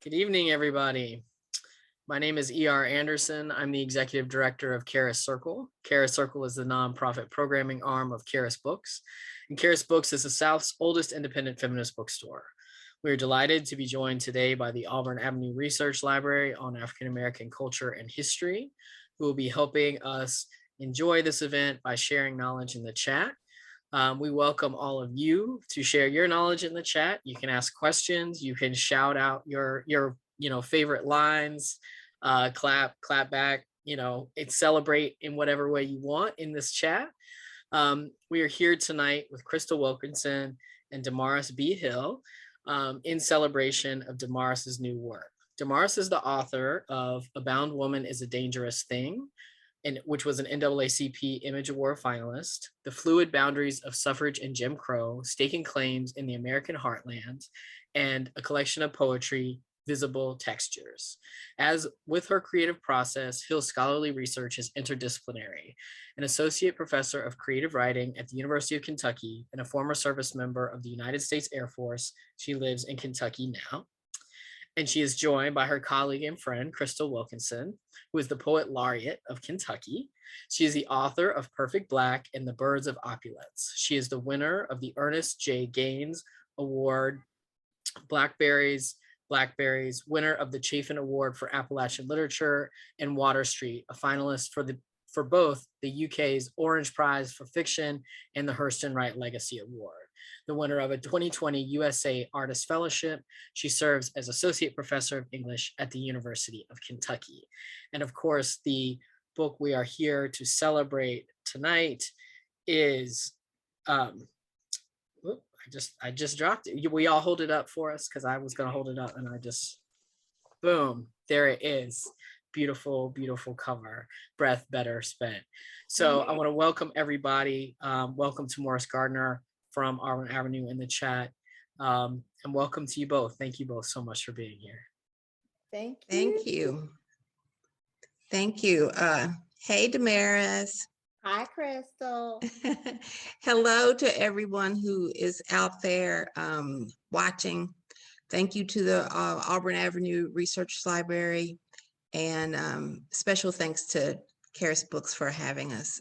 Good evening, everybody. My name is E.R. Anderson. I'm the executive director of Karis Circle. Karis Circle is the nonprofit programming arm of Karis Books, and Karis Books is the South's oldest independent feminist bookstore. We are delighted to be joined today by the Auburn Avenue Research Library on African American culture and history, who will be helping us enjoy this event by sharing knowledge in the chat. We welcome all of you to share your knowledge in the chat. You can ask questions. You can shout out your favorite lines, clap back, celebrate in whatever way you want in this chat. We are here tonight with Crystal Wilkinson and DaMaris B Hill in celebration of DaMaris's new work. DaMaris is the author of A Bound Woman is a Dangerous Thing, which was an NAACP Image Award finalist, The Fluid Boundaries of Suffrage and Jim Crow, Staking Claims in the American Heartland, and a collection of poetry, Visible Textures. As with her creative process, Hill's scholarly research is interdisciplinary. An associate professor of creative writing at the University of Kentucky and a former service member of the United States Air Force, she lives in Kentucky now. And she is joined by her colleague and friend, Crystal Wilkinson, who is the Poet Laureate of Kentucky. She is the author of Perfect Black and the Birds of Opulence. She is the winner of the Ernest J. Gaines Award, Blackberries, winner of the Chafin Award for Appalachian Literature, and Water Street, a finalist for both the UK's Orange Prize for Fiction and the Hurston Wright Legacy Award. The winner of a 2020 USA Artist Fellowship. She serves as Associate Professor of English at the University of Kentucky. And of course, the book we are here to celebrate tonight is, I just dropped it. We all hold it up for us because I was gonna hold it up and I just, boom, there it is. Beautiful, beautiful cover, breath better spent. So I wanna welcome everybody. Welcome to Morris Gardner from Auburn Avenue in the chat. And welcome to you both. Thank you both so much for being here. Thank you. Thank you. Thank you. Hey, DaMaris. Hi, Crystal. Hello to everyone who is out there watching. Thank you to the Auburn Avenue Research Library, and special thanks to Karis Books for having us.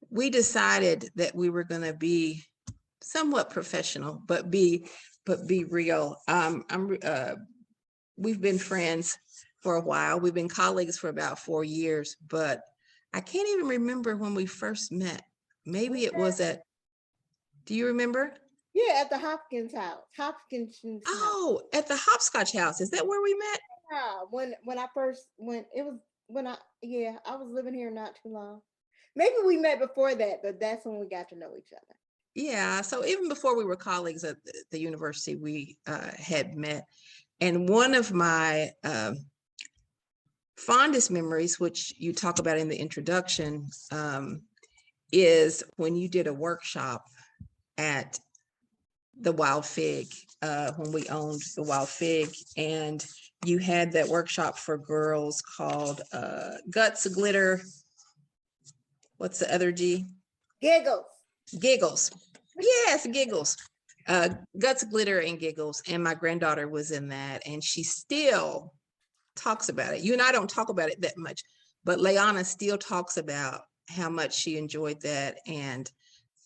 We decided that we were going to be somewhat professional, but be real. We've been friends for a while. We've been colleagues for about 4 years, but I can't even remember when we first met. Maybe it was at, do you remember? Yeah, at the Hopkins house. Oh, at the Hopscotch house. Is that where we met? Yeah, I was living here not too long. Maybe we met before that, but that's when we got to know each other. Yeah, so even before we were colleagues at the university, we had met. And one of my fondest memories, which you talk about in the introduction, is when you did a workshop at the Wild Fig, when we owned the Wild Fig, and you had that workshop for girls called Guts, Glitter, what's the other G? Giggles. Yes, Giggles. Guts, Glitter, and Giggles. And my granddaughter was in that, and she still talks about it. You and I don't talk about it that much, but Leanna still talks about how much she enjoyed that. And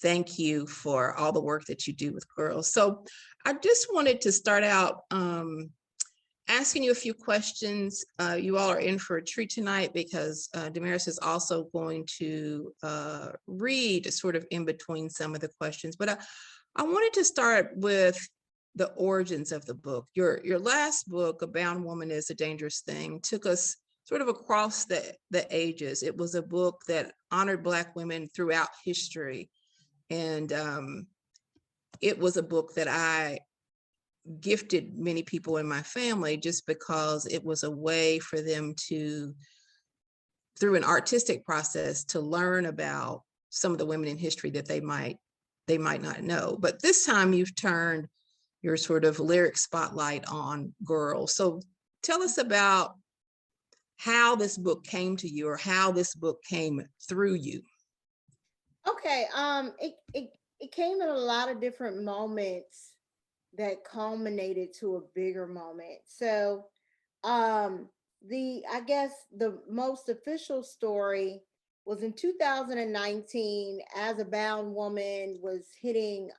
thank you for all the work that you do with girls. So I just wanted to start out asking you a few questions. You all are in for a treat tonight because DaMaris is also going to read sort of in between some of the questions. But I wanted to start with the origins of the book. Your last book, A Bound Woman is a Dangerous Thing, took us sort of across the ages. It was a book that honored Black women throughout history. And it was a book that I gifted many people in my family just because it was a way for them to, through an artistic process, to learn about some of the women in history that they might not know. But this time you've turned your sort of lyric spotlight on girls. So tell us about how this book came to you, or how this book came through you. Okay, it came in a lot of different moments that culminated to a bigger moment. So I guess the most official story was in 2019, as a bound woman was hitting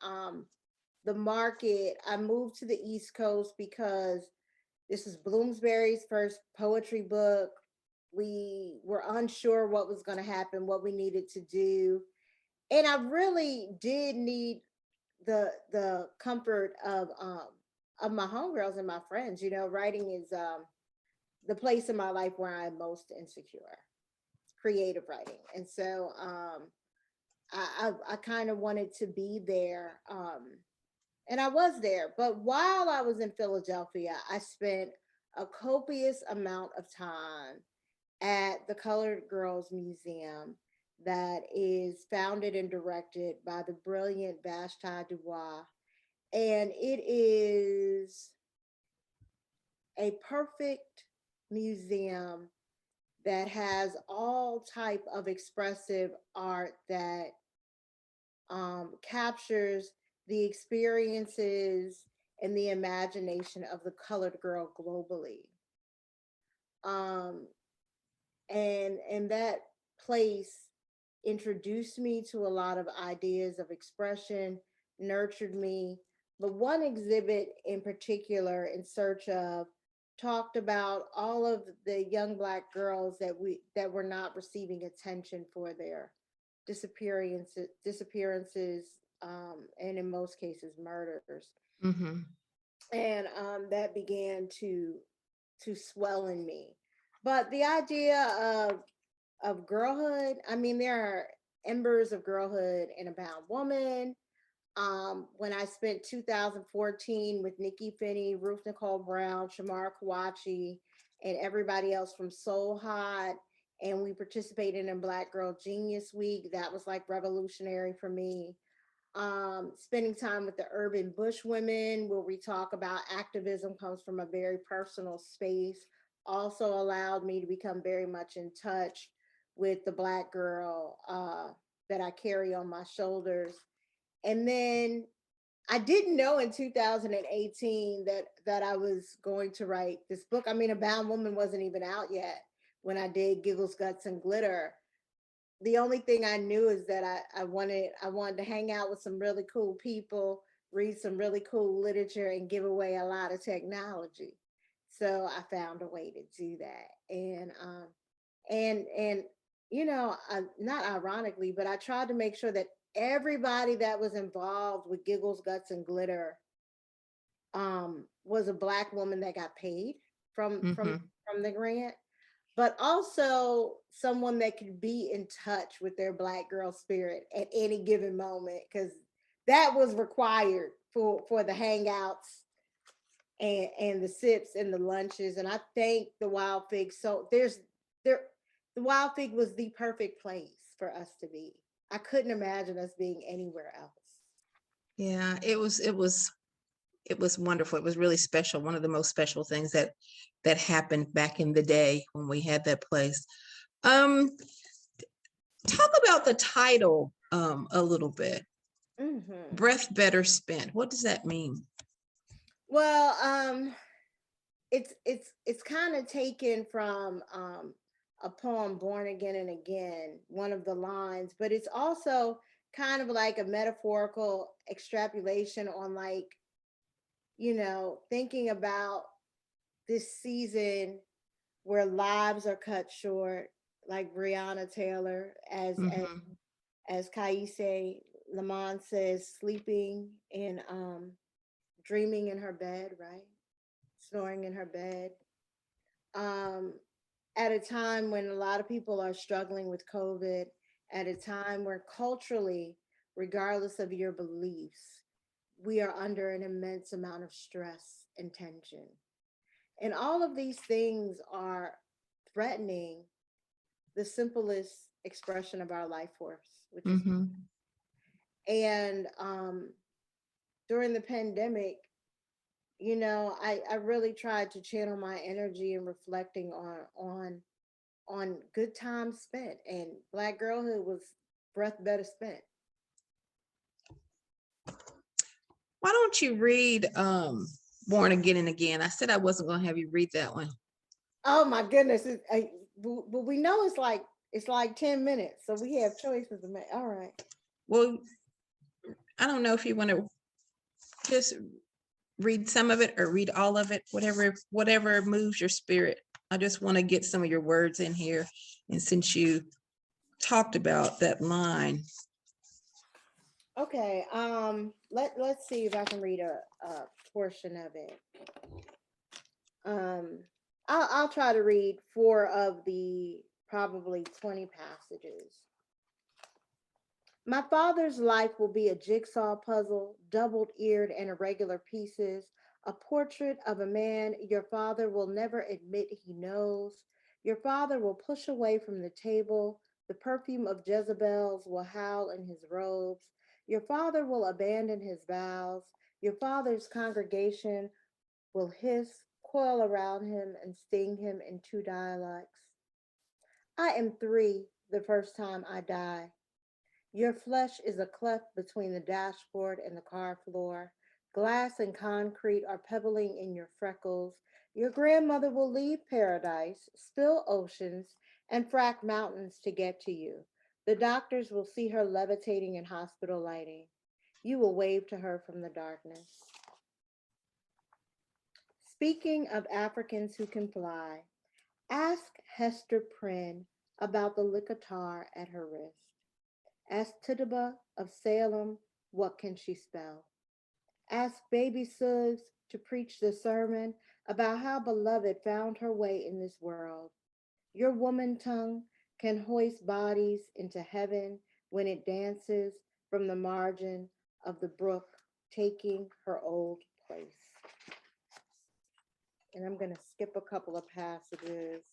the market. I moved to the East Coast because this is Bloomsbury's first poetry book. We were unsure what was going to happen, what we needed to do. And I really did need the comfort of my homegirls and my friends. You know, writing is the place in my life where I'm most insecure, creative writing. And so I kind of wanted to be there. And I was there. But while I was in Philadelphia, I spent a copious amount of time at the Colored Girls Museum that is founded and directed by the brilliant Vashti Dubois. And it is a perfect museum that has all type of expressive art that captures the experiences and the imagination of the colored girl globally. And that place introduced me to a lot of ideas of expression, nurtured me. But one exhibit in particular, In Search Of, talked about all of the young Black girls that were not receiving attention for their disappearances, and in most cases murders. Mm-hmm. And that began to swell in me. But the idea of girlhood, I mean, there are embers of girlhood in A Bound Woman. When I spent 2014 with Nikki Finney, Ruth Nicole Brown, Shamar Kawachi, and everybody else from Soul Hot, and we participated in Black Girl Genius Week, that was like revolutionary for me. Spending time with the Urban Bush Women, where we talk about activism comes from a very personal space, also allowed me to become very much in touch with the Black girl that I carry on my shoulders. And then I didn't know in 2018 that I was going to write this book. I mean, A Bound Woman wasn't even out yet when I did Giggles, Guts, and Glitter. The only thing I knew is that I wanted to hang out with some really cool people, read some really cool literature, and give away a lot of technology. So I found a way to do that. And you know, not ironically, but I tried to make sure that everybody that was involved with Giggles, Guts, and Glitter was a Black woman that got paid from the grant, but also someone that could be in touch with their Black girl spirit at any given moment, because that was required for the hangouts and the sips and the lunches. And I thank the Wild Fig. So the Wild Fig was the perfect place for us to be. I couldn't imagine us being anywhere else. Yeah, it was wonderful. It was really special. One of the most special things that happened back in the day when we had that place. Talk about the title a little bit. Mm-hmm. Breath Better Spent. What does that mean? Well, it's kind of taken from a poem, Born Again and Again, one of the lines, but it's also kind of like a metaphorical extrapolation on, like, you know, thinking about this season where lives are cut short, like Breonna Taylor, as Kaise Lamont says, sleeping and dreaming in her bed, right? Snoring in her bed. At a time when a lot of people are struggling with COVID, at a time where culturally, regardless of your beliefs, we are under an immense amount of stress and tension. And all of these things are threatening the simplest expression of our life force, which is, and during the pandemic, you know, I really tried to channel my energy and reflecting on good times spent, and Black girlhood was breath better spent. Why don't you read Born Again and Again? I said I wasn't going to have you read that one. Oh my goodness. But we know it's like 10 minutes. So we have choices to make. All right. Well, I don't know if you want to just read some of it or read all of it, whatever moves your spirit. I just want to get some of your words in here. And since you talked about that line. Okay. Let's see if I can read a portion of it. I'll try to read 4 of the probably 20 passages. My father's life will be a jigsaw puzzle, double-eared and irregular pieces, a portrait of a man your father will never admit he knows. Your father will push away from the table. The perfume of Jezebels will howl in his robes. Your father will abandon his vows. Your father's congregation will hiss, coil around him, and sting him in 2 dialects. I am 3 the first time I die. Your flesh is a cleft between the dashboard and the car floor. Glass and concrete are pebbling in your freckles. Your grandmother will leave paradise, spill oceans, and frack mountains to get to you. The doctors will see her levitating in hospital lighting. You will wave to her from the darkness. Speaking of Africans who can fly, ask Hester Prynne about the lickitar at her wrist. Ask Tituba of Salem, what can she spell? Ask Baby Suggs to preach the sermon about how beloved found her way in this world. Your woman tongue can hoist bodies into heaven when it dances from the margin of the brook, taking her old place. And I'm going to skip a couple of passages.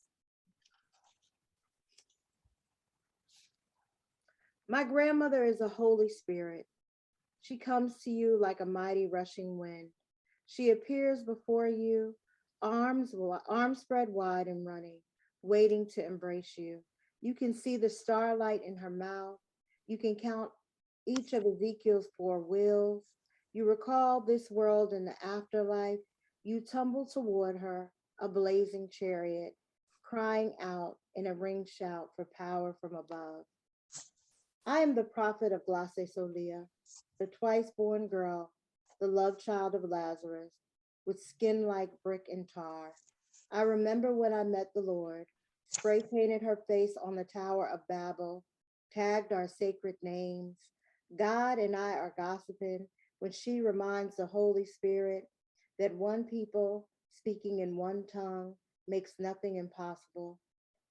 My grandmother is a Holy Spirit. She comes to you like a mighty rushing wind. She appears before you, arms spread wide and running, waiting to embrace you. You can see the starlight in her mouth. You can count each of Ezekiel's 4 wheels. You recall this world in the afterlife. You tumble toward her, a blazing chariot, crying out in a ring shout for power from above. I am the prophet of Glace Solia, the twice-born girl, the love child of Lazarus, with skin like brick and tar. I remember when I met the Lord, spray painted her face on the Tower of Babel, tagged our sacred names. God and I are gossiping when she reminds the Holy Spirit that one people speaking in one tongue makes nothing impossible.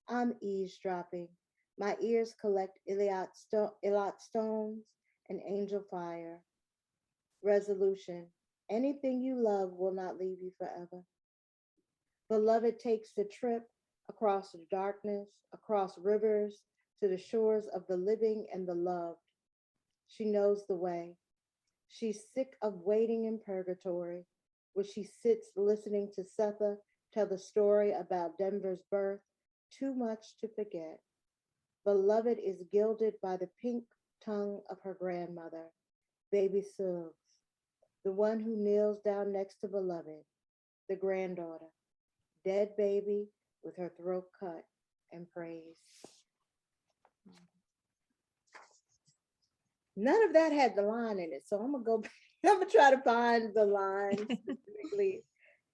I'm eavesdropping. My ears collect Elot stones and angel fire. Resolution. Anything you love will not leave you forever. Beloved takes the trip across the darkness, across rivers, to the shores of the living and the loved. She knows the way. She's sick of waiting in purgatory, where she sits listening to Setha tell the story about Denver's birth, too much to forget. Beloved is gilded by the pink tongue of her grandmother, Baby Suggs, the one who kneels down next to Beloved, the granddaughter, dead baby with her throat cut, and prays. None of that had the line in it, so I'm gonna go back. I'm gonna try to find the line specifically.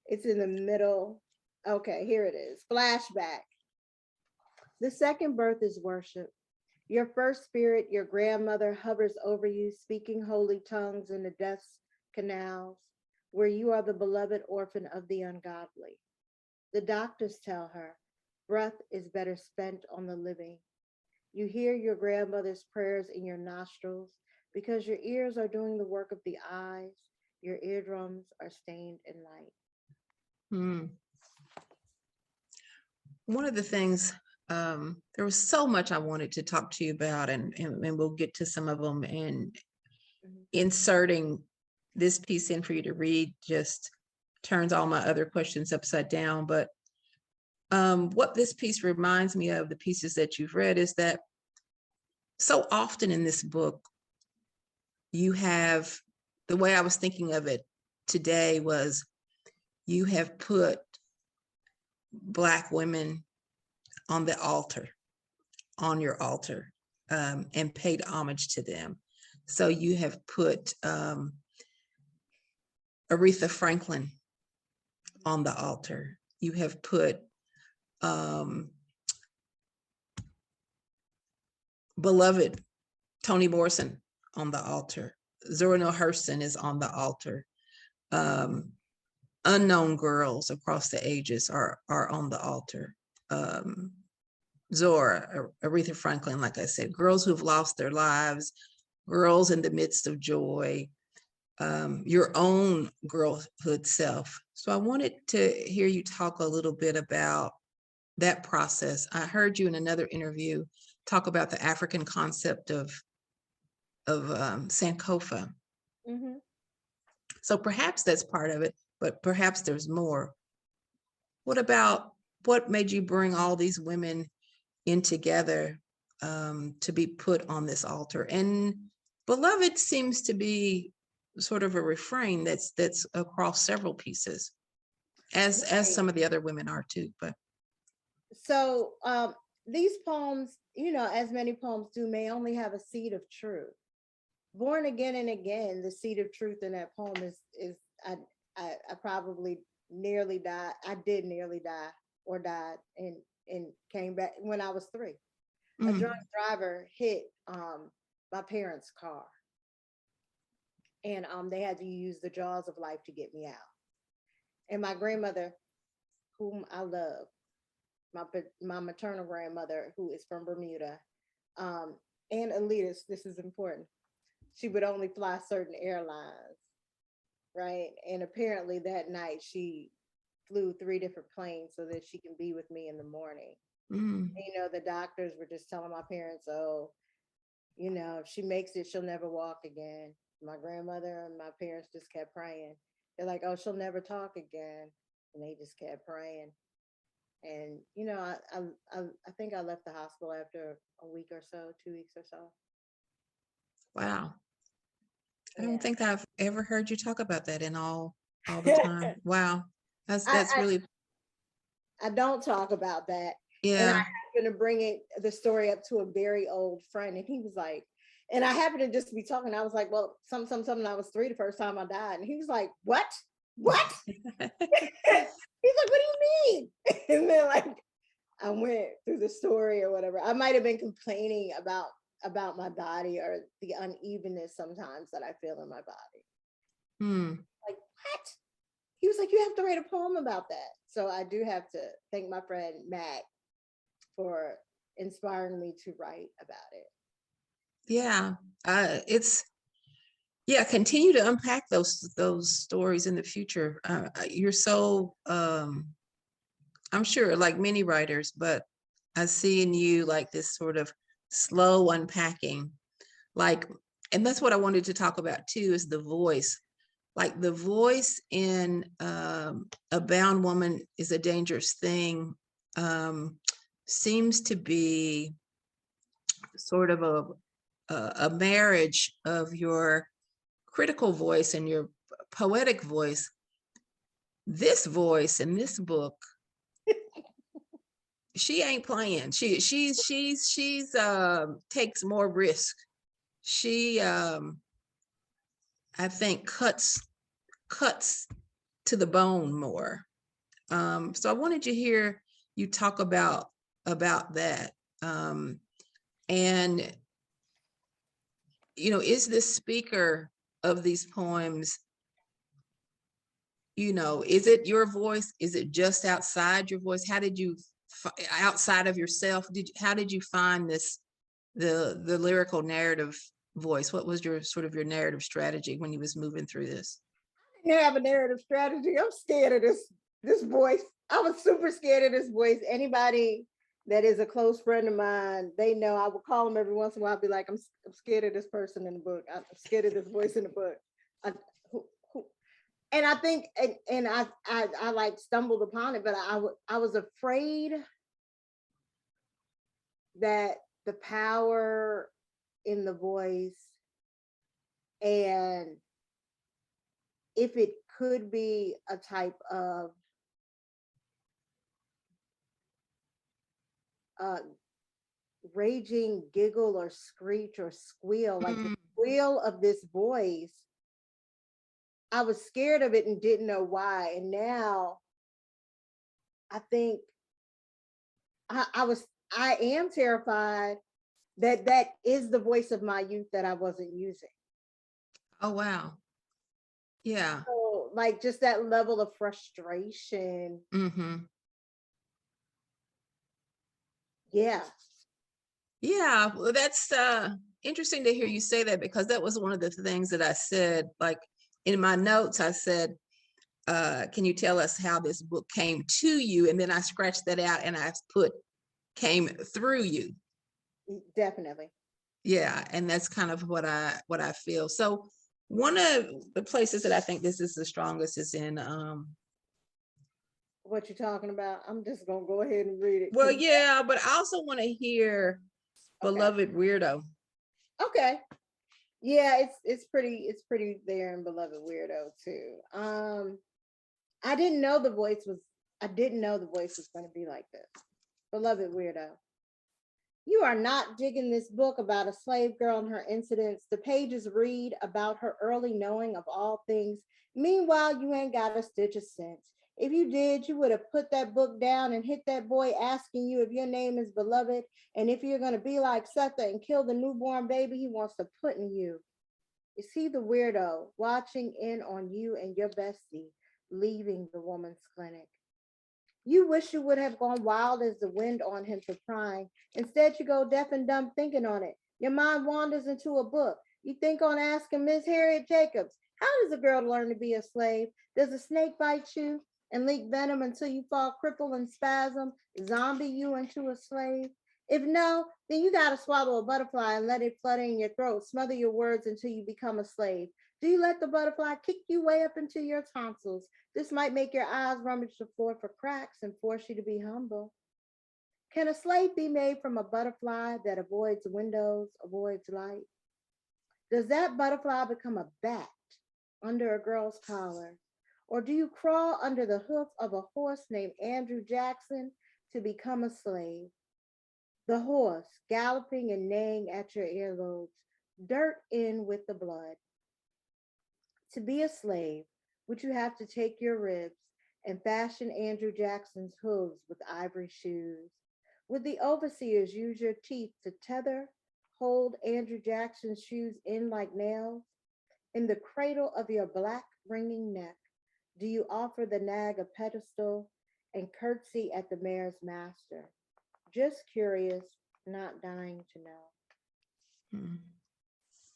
It's in the middle. Okay, here it is. Flashback. The second birth is worship. Your first spirit, your grandmother, hovers over you, speaking holy tongues in the death's canals, where you are the beloved orphan of the ungodly. The doctors tell her, breath is better spent on the living. You hear your grandmother's prayers in your nostrils because your ears are doing the work of the eyes. Your eardrums are stained in light. One of the things, there was so much I wanted to talk to you about, and we'll get to some of them, and inserting this piece in for you to read just turns all my other questions upside down. But what this piece reminds me of, the pieces that you've read, is that so often in this book, you have the way I was thinking of it today was, you have put Black women on the altar, on your altar, and paid homage to them. So you have put Aretha Franklin on the altar. You have put beloved Toni Morrison on the altar. Zora Neale Hurston is on the altar. Unknown girls across the ages are on the altar. Zora, Aretha Franklin, like I said, girls who've lost their lives, girls in the midst of joy, your own girlhood self. So I wanted to hear you talk a little bit about that process. I heard you in another interview talk about the African concept of Sankofa. Mm-hmm. So perhaps that's part of it, but perhaps there's more. What made you bring all these women in together to be put on this altar? And beloved seems to be sort of a refrain that's across several pieces, as some of the other women are too. But so these poems, as many poems do, may only have a seed of truth. Born Again and Again, the seed of truth in that poem is I probably nearly died. I did nearly die or died and came back when I was 3. A drunk driver hit my parents' car, and they had to use the jaws of life to get me out. And my grandmother, whom I love, my maternal grandmother, who is from Bermuda, and elitist, this is important, she would only fly certain airlines, right? And apparently that night she flew 3 different planes so that she can be with me in the morning. And, the doctors were just telling my parents, oh, if she makes it, she'll never walk again. My grandmother and my parents just kept praying. They're like, oh, she'll never talk again. And they just kept praying. And, I think I left the hospital after a week or so, 2 weeks or so. Wow. I Yeah. don't think I've ever heard you talk about that in all the time. Wow. That's really. I don't talk about that. Yeah. And I happened to bring the story up to a very old friend, and he was like, and I happened to just be talking. I was like, well, something. I was 3 the first time I died, and he was like, what? He's like, what do you mean? And then I went through the story or whatever. I might have been complaining about my body or the unevenness sometimes that I feel in my body. Like, what? He was like, you have to write a poem about that. So I do have to thank my friend Matt for inspiring me to write about it. Yeah. Continue to unpack those stories in the future. You're so I'm sure, like many writers, but I see in you like this sort of slow unpacking, and that's what I wanted to talk about too, is the voice. Like the voice in A Bound Woman is a Dangerous Thing seems to be sort of a marriage of your critical voice and your poetic voice. This voice in this book, she ain't playing. She's takes more risk. She I think cuts to the bone more. So I wanted to hear you talk about that. And is the speaker of these poems, is it your voice? Is it just outside your voice? How did you outside of yourself? How did you find the lyrical narrative voice? What was your narrative strategy when you was moving through this? I didn't have a narrative strategy. I'm scared of this voice. I was super scared of this voice. Anybody that is a close friend of mine, they know I would call them every once in a while. I'd be like, I'm scared of this person in the book. I'm scared of this voice in the book. And I think, and I like stumbled upon it, but I was afraid that the power in the voice and if it could be a type of raging giggle or screech or squeal, like the squeal of this voice. I was scared of it and didn't know why. And now I think I am terrified that that is the voice of my youth that I wasn't using. Oh, wow. Yeah. So like just that level of frustration. Mm-hmm. Yeah. Yeah, well, that's interesting to hear you say that, because that was one of the things that I said, like in my notes, I said, can you tell us how this book came to you? And then I scratched that out and I put came through you. Definitely. Yeah, and that's kind of what I feel. So one of the places that I think this is the strongest is in What you're talking about. I'm just gonna go ahead and read it. well, yeah, but I also want to hear Beloved Weirdo. Okay. Yeah, it's pretty there in Beloved Weirdo too. I didn't know the voice was going to be like this. Beloved Weirdo. You are not digging this book about a slave girl and her incidents. The pages read about her early knowing of all things. Meanwhile, you ain't got a stitch of sense. If you did, you would have put that book down and hit that boy asking you if your name is Beloved and if you're going to be like Setha and kill the newborn baby he wants to put in you. Is he the weirdo watching in on you and your bestie leaving the woman's clinic? You wish you would have gone wild as the wind on him for prying. Instead, you go deaf and dumb thinking on it. Your mind wanders into a book. You think on asking Miss Harriet Jacobs, how does a girl learn to be a slave? Does a snake bite you and leak venom until you fall crippled and spasm, zombie you into a slave? If no, then you got to swallow a butterfly and let it flutter in your throat, smother your words until you become a slave. Do you let the butterfly kick you way up into your tonsils? This might make your eyes rummage the floor for cracks and force you to be humble. Can a slave be made from a butterfly that avoids windows, avoids light? Does that butterfly become a bat under a girl's collar? Or do you crawl under the hoof of a horse named Andrew Jackson to become a slave? The horse galloping and neighing at your earlobes, dirt in with the blood. To be a slave, would you have to take your ribs and fashion Andrew Jackson's hooves with ivory shoes? Would the overseers use your teeth to tether, hold Andrew Jackson's shoes in like nails? In the cradle of your black ringing neck, do you offer the nag a pedestal and curtsy at the mare's master? Just curious, not dying to know.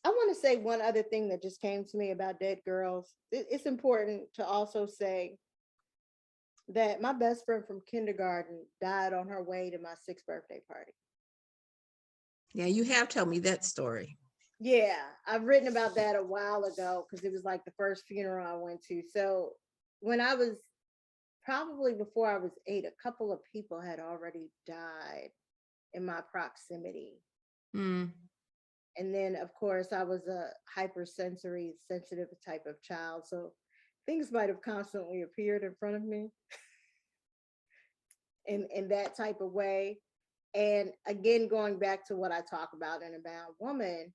I want to say one other thing that just came to me about dead girls. It's important to also say that my best friend from kindergarten died on her way to my 6th birthday party. Yeah, you have told me that story. Yeah, I've written about that a while ago because it was like the first funeral I went to. So when I was probably before I was 8, a couple of people had already died in my proximity. And then, of course, I was a hypersensory, sensitive type of child. So things might have constantly appeared in front of me in that type of way. And again, going back to what I talk about in A Bound Woman,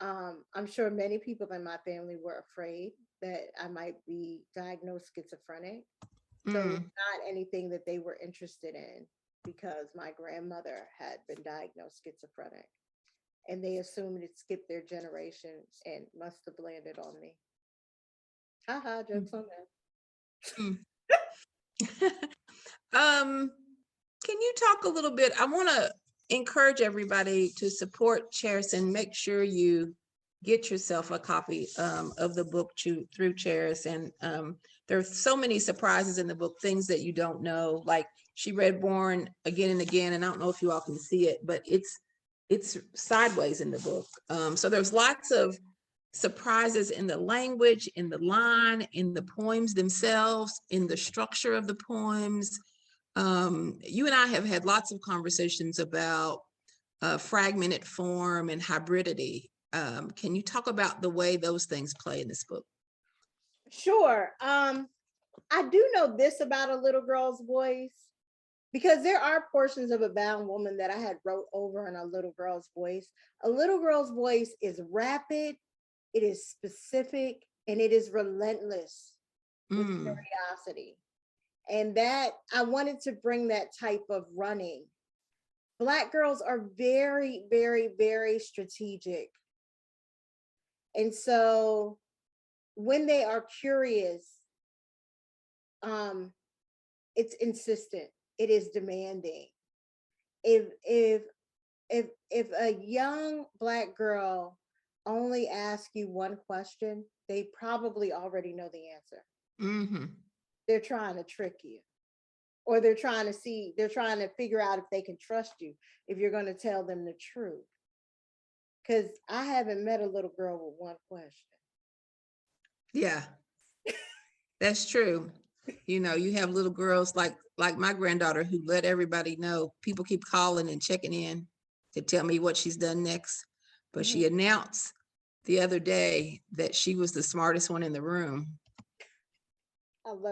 I'm sure many people in my family were afraid that I might be diagnosed schizophrenic. So it's not anything that they were interested in because my grandmother had been diagnosed schizophrenic. And they assumed it skipped their generation and must have landed on me. Haha, jokes on that. Can you talk a little bit? I want to encourage everybody to support Charis and make sure you get yourself a copy of the book through Charis. And there are so many surprises in the book, things that you don't know. Like she read Born again and again, and I don't know if you all can see it, but it's sideways in the book. So there's lots of surprises in the language, in the line, in the poems themselves, in the structure of the poems. You and I have had lots of conversations about fragmented form and hybridity. Can you talk about the way those things play in this book? Sure. I do know this about A Little Girl's Voice, because there are portions of A Bound Woman that I had wrote over in A Little Girl's Voice. A Little Girl's Voice is rapid, it is specific, and it is relentless with curiosity. And that I wanted to bring that type of running. Black girls are very, very, very strategic. And so when they are curious, it's insistent, it is demanding. If a young Black girl only asks you one question, they probably already know the answer. They're trying to trick you, or they're trying to figure out if they can trust you, if you're going to tell them the truth. Because I haven't met a little girl with one question. Yeah, that's true. You know, you have little girls like my granddaughter who let everybody know. People keep calling and checking in to tell me what she's done next. But she announced the other day that she was the smartest one in the room.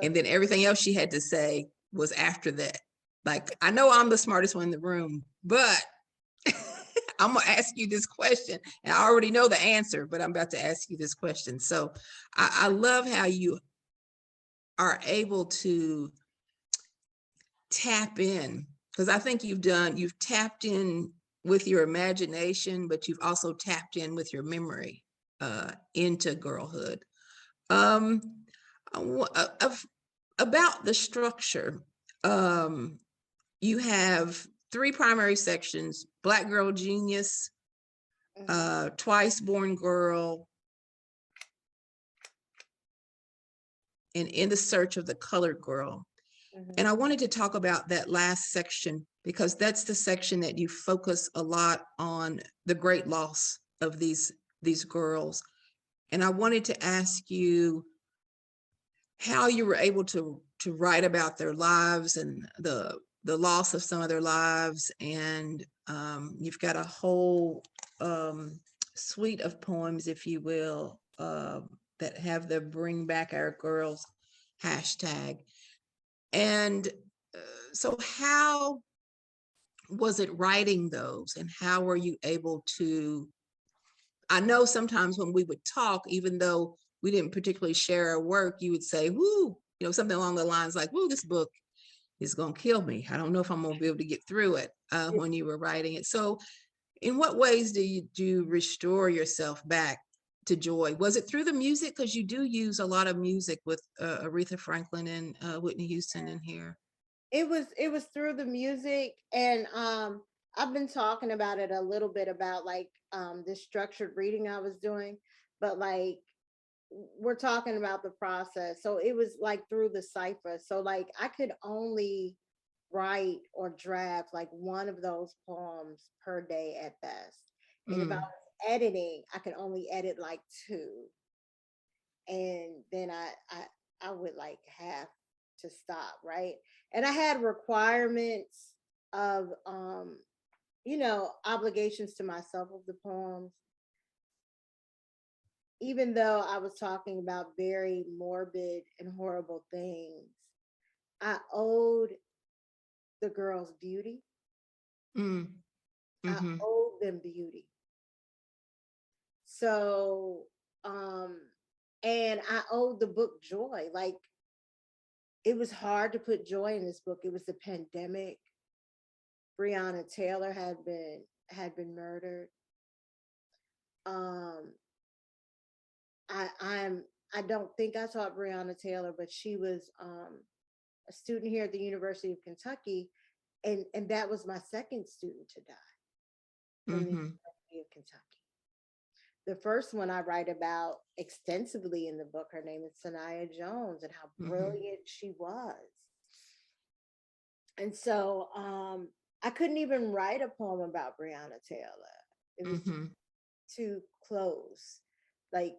And then everything else she had to say was after that. Like, I know I'm the smartest one in the room, but I'm gonna ask you this question. And I already know the answer, but I'm about to ask you this question. So I love how you are able to tap in, because I think you've tapped in with your imagination, but you've also tapped in with your memory into girlhood. About the structure, you have 3 primary sections: Black Girl Genius, Twice Born Girl, and In the Search of the Colored Girl. And I wanted to talk about that last section because that's the section that you focus a lot on the great loss of these girls. And I wanted to ask you how you were able to write about their lives and the loss of some of their lives. And you've got a whole suite of poems, if you will, that have the Bring Back Our Girls hashtag. And so how was it writing those, and how were you able to, I know sometimes when we would talk, even though we didn't particularly share our work, you would say, woo, you know, something along the lines like, woo, this book is going to kill me. I don't know if I'm going to be able to get through it when you were writing it. So in what ways do you restore yourself back to joy? Was it through the music? Because you do use a lot of music with Aretha Franklin and Whitney Houston in here. It was through the music, and I've been talking about it a little bit about like this structured reading I was doing, but like we're talking about the process. So it was like through the cipher. So like I could only write or draft like one of those poems per day at best. And if I was editing, I could only edit like 2. And then I would like have to stop, right? And I had requirements of you know, obligations to myself of the poems. Even though I was talking about very morbid and horrible things, I owed the girls beauty. I owed them beauty. So and I owed the book joy. Like it was hard to put joy in this book. It was the pandemic. Breonna Taylor had been murdered. I don't think I taught Breonna Taylor, but she was a student here at the University of Kentucky, and that was my second student to die from the University of Kentucky. The first one I write about extensively in the book, her name is Sanaya Jones, and how brilliant she was. And so I couldn't even write a poem about Breonna Taylor. It was too close. Like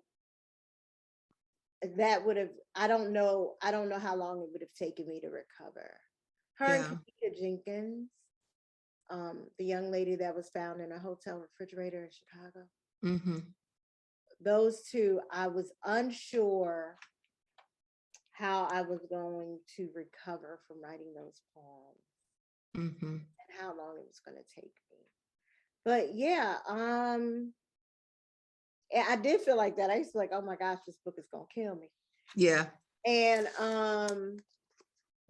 that would have, I don't know how long it would have taken me to recover. Her and Kavita Jenkins, the young lady that was found in a hotel refrigerator in Chicago. Those two, I was unsure how I was going to recover from writing those poems Mm-hmm. and how long it was going to take me. But yeah, I did feel like that. I used to like, oh my gosh, this book is gonna kill me. Yeah. And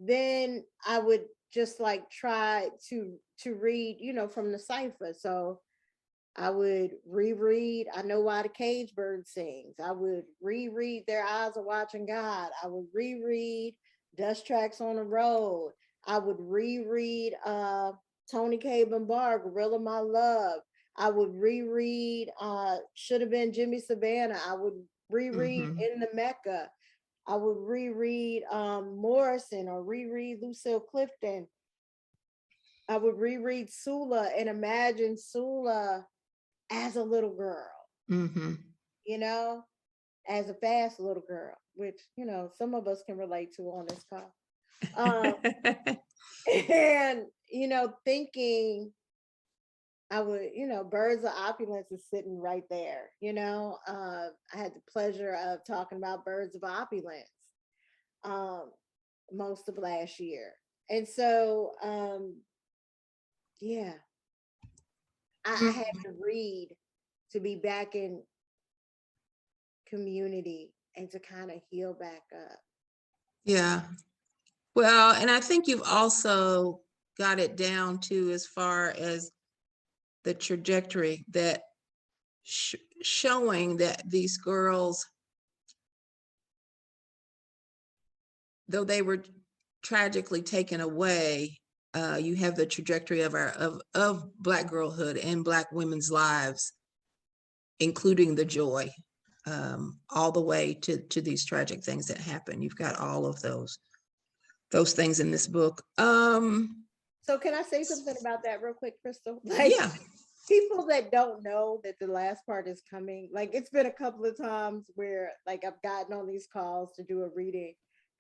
then I would just like try to read, from the cipher. So I would reread I Know Why the Cage Bird Sings. I would reread Their Eyes Are Watching God. I would reread Dust Tracks on the Road. I would reread Tony Cable Bar, Gorilla My Love. I would reread Should Have Been Jimmy Savannah. I would reread Mm-hmm. In the Mecca. I would reread Morrison or reread Lucille Clifton. I would reread Sula and imagine Sula as a little girl, Mm-hmm. as a fast little girl, which, some of us can relate to on this call. And, thinking I would, Birds of Opulence is sitting right there. I had the pleasure of talking about Birds of Opulence most of last year. And so, yeah, I had to read to be back in community and to kind of heal back up. Yeah. Well, and I think you've also got it down to as far as the trajectory that showing that these girls, though they were tragically taken away, you have the trajectory of Black girlhood and Black women's lives, including the joy, all the way to these tragic things that happen. You've got all of those things in this book. So can I say something about that real quick, Crystal? Yeah. People that don't know that the last part is coming, like it's been a couple of times where like I've gotten on these calls to do a reading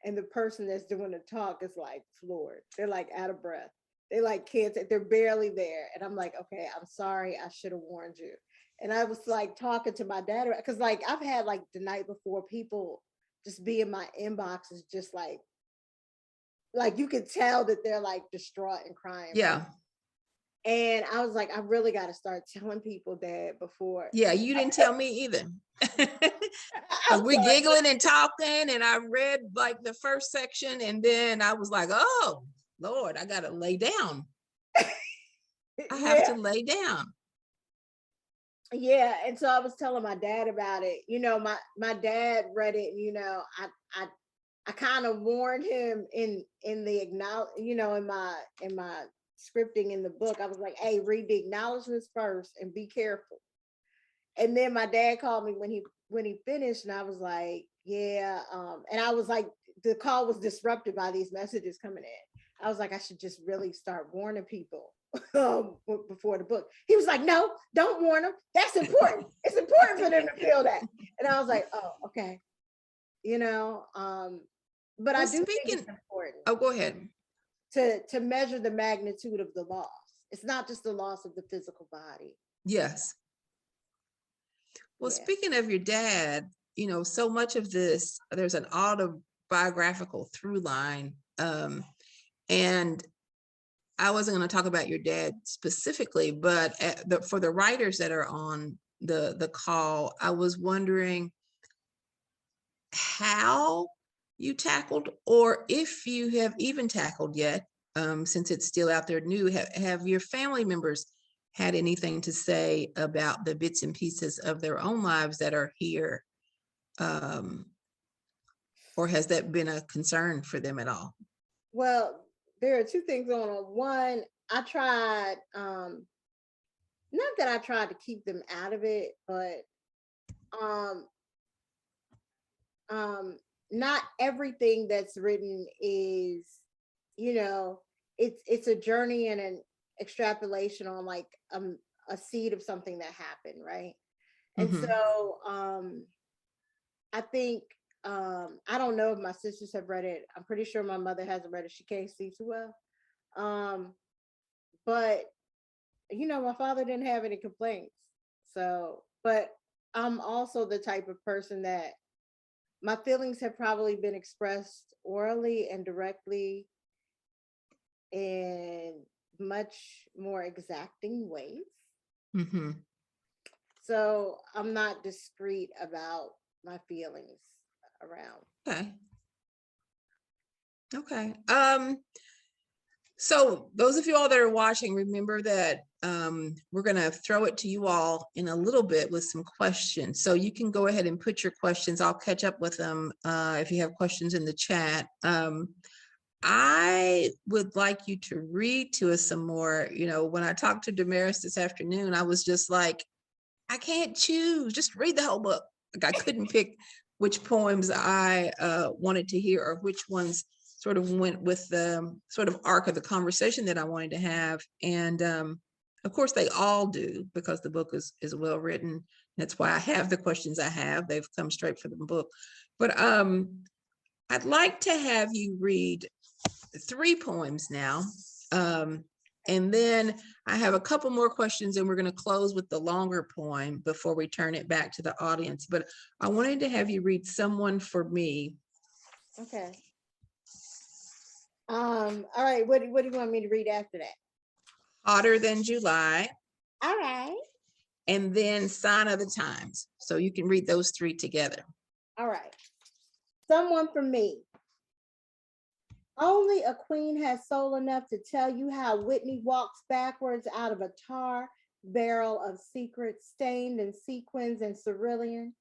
and the person that's doing the talk is like floored. They're like out of breath. They like can't, they're barely there. And I'm like, okay, I'm sorry. I should have warned you. And I was like talking to my dad because like I've had like the night before people just be in my inbox is just like you could tell that they're like distraught and crying. Yeah. And I was like, I really got to start telling people that before. Yeah, you didn't tell me either. Because we're giggling and talking, and I read like the first section, and then I was like, oh, Lord, I got to lay down. I have to lay down. Yeah, and so I was telling my dad about it. My dad read it, and I kind of warned him in the in my scripting in the book. I was like, hey, read the acknowledgements first and be careful. And then my dad called me when he finished, and I was like, yeah. And I was like, the call was disrupted by these messages coming in. I was like, I should just really start warning people before the book. He was like, no, don't warn them. That's important. It's important for them to feel that. And I was like, oh, okay. But I do think it's important. Oh, go ahead. To measure the magnitude of the loss. It's not just the loss of the physical body. Yes. Well, speaking of your dad, so much of this, there's an autobiographical through line. And I wasn't going to talk about your dad specifically, but for the writers that are on the call, I was wondering how you tackled, or if you have even tackled yet, since it's still out there new, have your family members had anything to say about the bits and pieces of their own lives that are here? Or has that been a concern for them at all? Well, there are two things going on. One, I tried, not that I tried to keep them out of it, but not everything that's written is, it's a journey and an extrapolation on like a seed of something that happened, right? And so I think I don't know if my sisters have read it. I'm pretty sure my mother hasn't read it. She can't see too well. But my father didn't have any complaints. So, but I'm also the type of person that my feelings have probably been expressed orally and directly in much more exacting ways. Mm-hmm. So I'm not discreet about my feelings around. Okay. Okay. So those of you all that are watching, remember that we're going to throw it to you all in a little bit with some questions. So you can go ahead and put your questions. I'll catch up with them if you have questions in the chat. I would like you to read to us some more. You know, when I talked to DaMaris this afternoon, I was just like, I can't choose. Just read the whole book. Like I couldn't pick which poems I wanted to hear or which ones sort of went with the sort of arc of the conversation that I wanted to have. And of course they all do, because the book is well written. That's why I have the questions I have. They've come straight from the book. But I'd like to have you read 3 poems now. And then I have a couple more questions and we're going to close with the longer poem before we turn it back to the audience. But I wanted to have you read Someone for Me. Okay. All right. What do you want me to read after that? Hotter Than July. All right. And then Sign of the Times. So you can read those 3 together. All right. Someone for Me. Only a queen has soul enough to tell you how Whitney walks backwards out of a tar barrel of secrets stained in sequins and cerulean.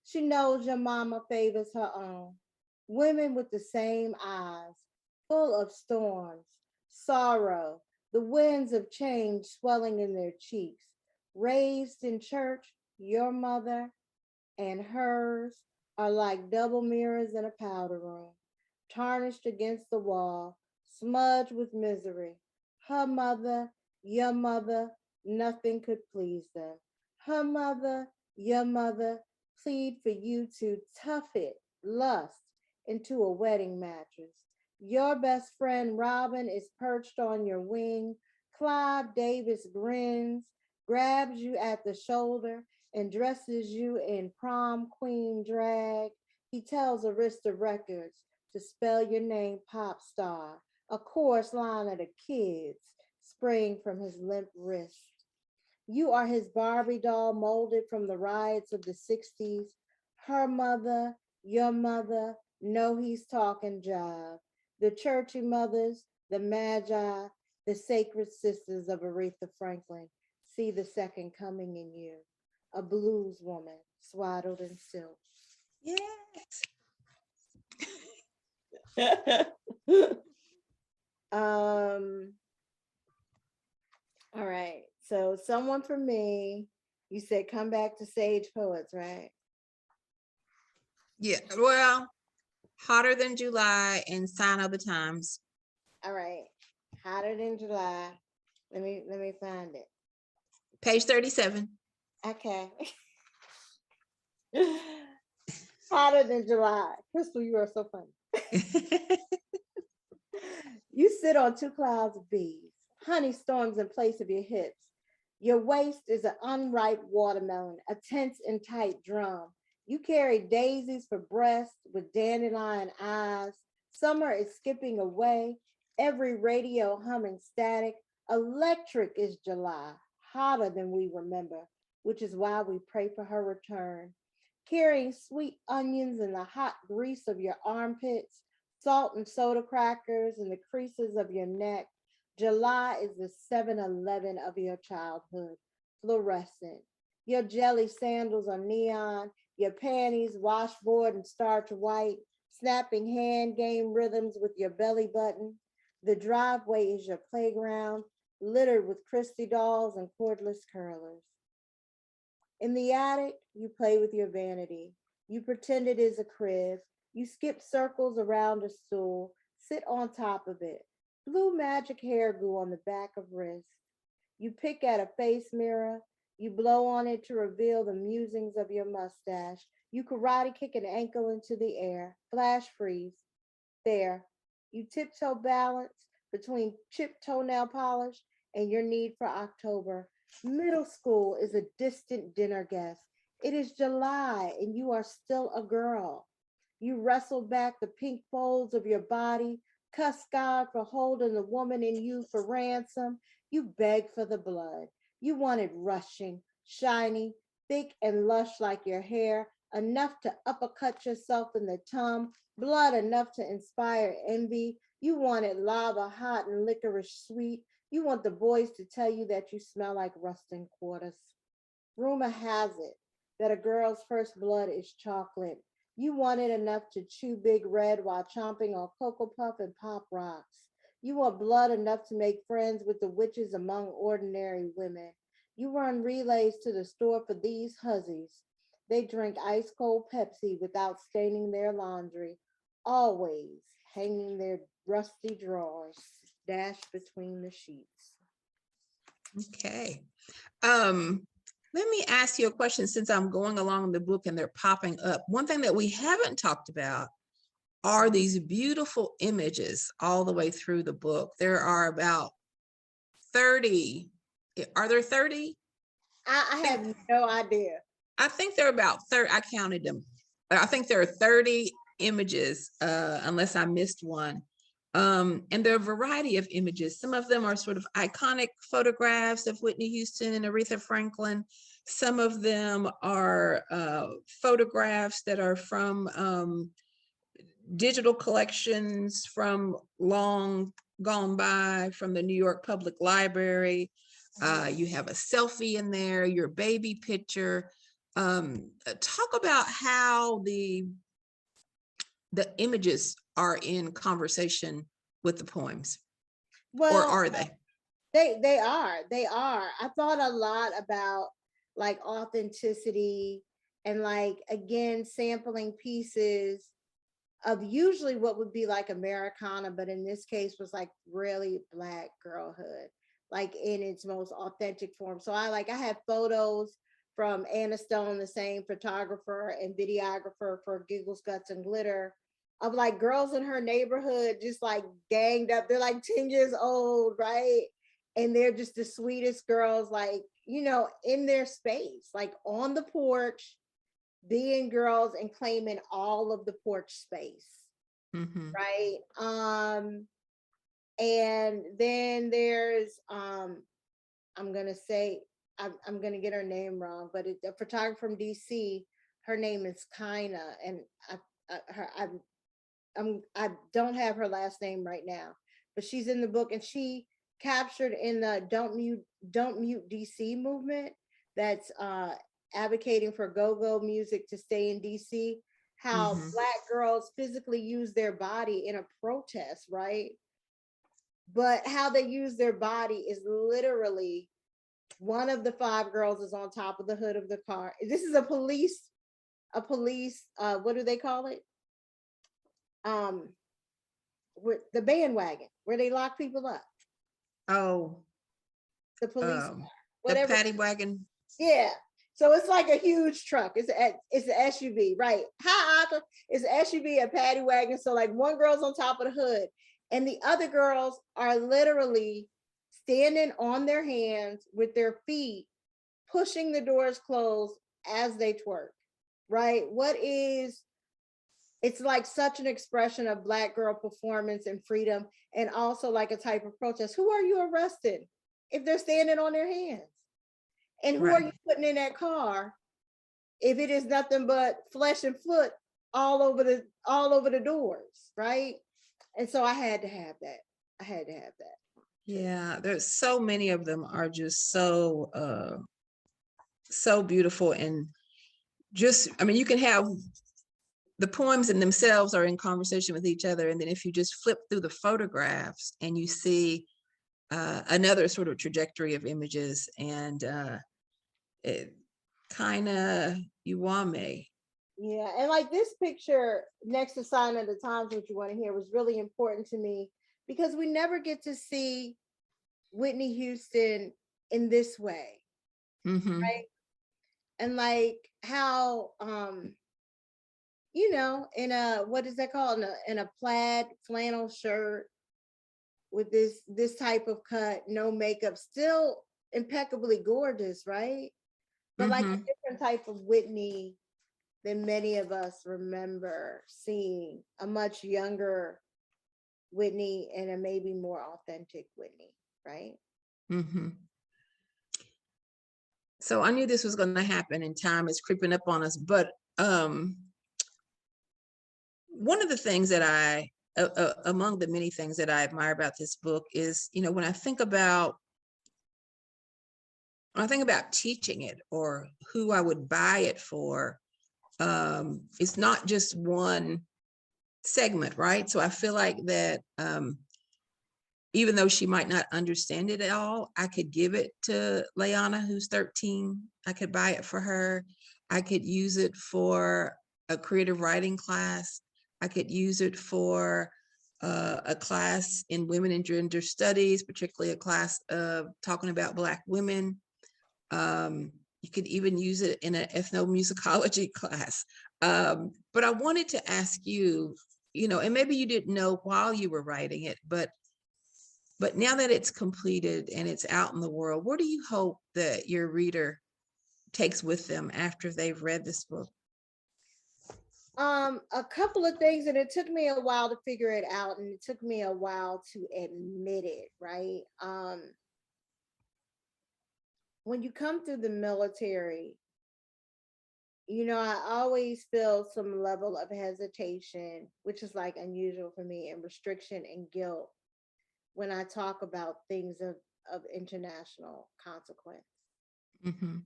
She knows your mama favors her own. Women with the same eyes, full of storms, sorrow, the winds of change swelling in their cheeks. Raised in church, your mother and hers are like double mirrors in a powder room, tarnished against the wall, smudged with misery. Her mother, your mother, nothing could please them. Her mother, your mother, plead for you to tough it, lust, into a wedding mattress. Your best friend Robin is perched on your wing. Clive Davis grins, grabs you at the shoulder, and dresses you in prom queen drag. He tells Arista Records to spell your name pop star, a chorus line of the kids spraying from his limp wrist. You are his Barbie doll molded from the riots of the 60s. Her mother, your mother, know he's talking jive. The churchy mothers, the magi, the sacred sisters of Aretha Franklin see the second coming in you, a blues woman swaddled in silk. Yes. All right. So Someone for Me, you said come back to Sage Poets, right? Yeah. Well, Hotter Than July and Sign of the Times. All right. Hotter Than July. Let me find it. Page 37. Okay. Hotter Than July. Crystal, you are so funny. You sit on 2 clouds of bees, honey storms in place of your hips. Your waist is an unripe watermelon, a tense and tight drum. You carry daisies for breasts with dandelion eyes. Summer is skipping away, every radio humming static. Electric is July, hotter than we remember, which is why we pray for her return. Carrying sweet onions in the hot grease of your armpits, salt and soda crackers in the creases of your neck. July is the 7-Eleven of your childhood, fluorescent. Your jelly sandals are neon, your panties washboard and starch white, snapping hand game rhythms with your belly button. The driveway is your playground, littered with Christy dolls and cordless curlers. In the attic, you play with your vanity. You pretend it is a crib. You skip circles around a stool, sit on top of it. Blue magic hair glue on the back of wrist. You pick at a face mirror. You blow on it to reveal the musings of your mustache. You karate kick an ankle into the air. Flash freeze. There. You tiptoe balance between chipped toenail polish and your need for October. Middle school is a distant dinner guest. It is July and you are still a girl. You wrestled back the pink folds of your body, cussed God for holding the woman in you for ransom. You begged for the blood. You wanted rushing, shiny, thick and lush like your hair, enough to uppercut yourself in the tongue, blood enough to inspire envy. You wanted lava hot and licorice sweet. You want the boys to tell you that you smell like rusting quarters. Rumor has it that a girl's first blood is chocolate. You wanted enough to chew Big Red while chomping on Cocoa Puff and Pop Rocks. You want blood enough to make friends with the witches among ordinary women. You run relays to the store for these hussies. They drink ice cold Pepsi without staining their laundry, always hanging their rusty drawers dashed between the sheets. Okay. Let me ask you a question since I'm going along the book and they're popping up. One thing that we haven't talked about are these beautiful images all the way through the book. There are about 30. Are there 30? I have no idea. I think there are about 30. I counted them. I think there are 30 images, unless I missed one. And there are a variety of images. Some of them are sort of iconic photographs of Whitney Houston and Aretha Franklin. Some of them are photographs that are from digital collections from long gone by, from the New York Public Library. You have a selfie in there, your baby picture. Talk about how the images are in conversation with the poems. Well, or are they? They are. I thought a lot about like authenticity and like, again, sampling pieces of usually what would be like Americana, but in this case was like really Black girlhood, like in its most authentic form. So I have photos from Anna Stone, the same photographer and videographer for Giggles, Guts, and Glitter, of like girls in her neighborhood just like ganged up. They're like 10 years old, right? And they're just the sweetest girls, like, you know, in their space, like on the porch, being girls and claiming all of the porch space. Mm-hmm. Right. And then there's I'm gonna say I'm gonna get her name wrong, but it's a photographer from DC. Her name is Kina, and I don't have her last name right now, but she's in the book, and she captured in the Don't Mute DC movement that's advocating for go-go music to stay in DC, how Black girls physically use their body in a protest, right? But how they use their body is literally one of the 5 girls is on top of the hood of the car. This is a police, what do they call it? With the bandwagon where they lock people up. Oh, The police car, the whatever. paddy wagon. Yeah. So it's like a huge truck. It's an SUV, right? Hi, Aka. It's an SUV, a paddy wagon. So like one girl's on top of the hood, and the other girls are literally standing on their hands with their feet, pushing the doors closed as they twerk, right? It's like such an expression of Black girl performance and freedom, and also like a type of protest. Who are you arresting if they're standing on their hands? And who are you putting in that car if it is nothing but flesh and foot all over the doors, right? And so I had to have that. Yeah, there's so many of them are just so beautiful. And just, I mean, you can have the poems in themselves are in conversation with each other, and then if you just flip through the photographs and you see another sort of trajectory of images, and it kind of Uwame. Yeah, and like this picture next to Sign of the Times, What You Want to Hear, was really important to me because we never get to see Whitney Houston in this way, right? And like how you know, in a, what is that called, in a plaid flannel shirt with this type of cut, no makeup, still impeccably gorgeous, right? But like a different type of Whitney than many of us remember seeing a much younger Whitney and a maybe more authentic Whitney, right? Mm-hmm. So I knew this was going to happen, and time is creeping up on us. But one of the things that among the many things that I admire about this book is, you know, when I think about teaching it or who I would buy it for, it's not just one segment, right? So I feel like that even though she might not understand it at all, I could give it to Leanna, who's 13. I could buy it for her. I could use it for a creative writing class. I could use it for a class in women and gender studies, particularly a class of talking about Black women. You could even use it in an ethnomusicology class. But I wanted to ask you, you know, and maybe you didn't know while you were writing it, but now that it's completed and it's out in the world, what do you hope that your reader takes with them after they've read this book? A couple of things, and it took me a while to figure it out, and it took me a while to admit it, right? When you come through the military, you know, I always feel some level of hesitation, which is like unusual for me, and restriction and guilt when I talk about things of international consequence. Mm-hmm.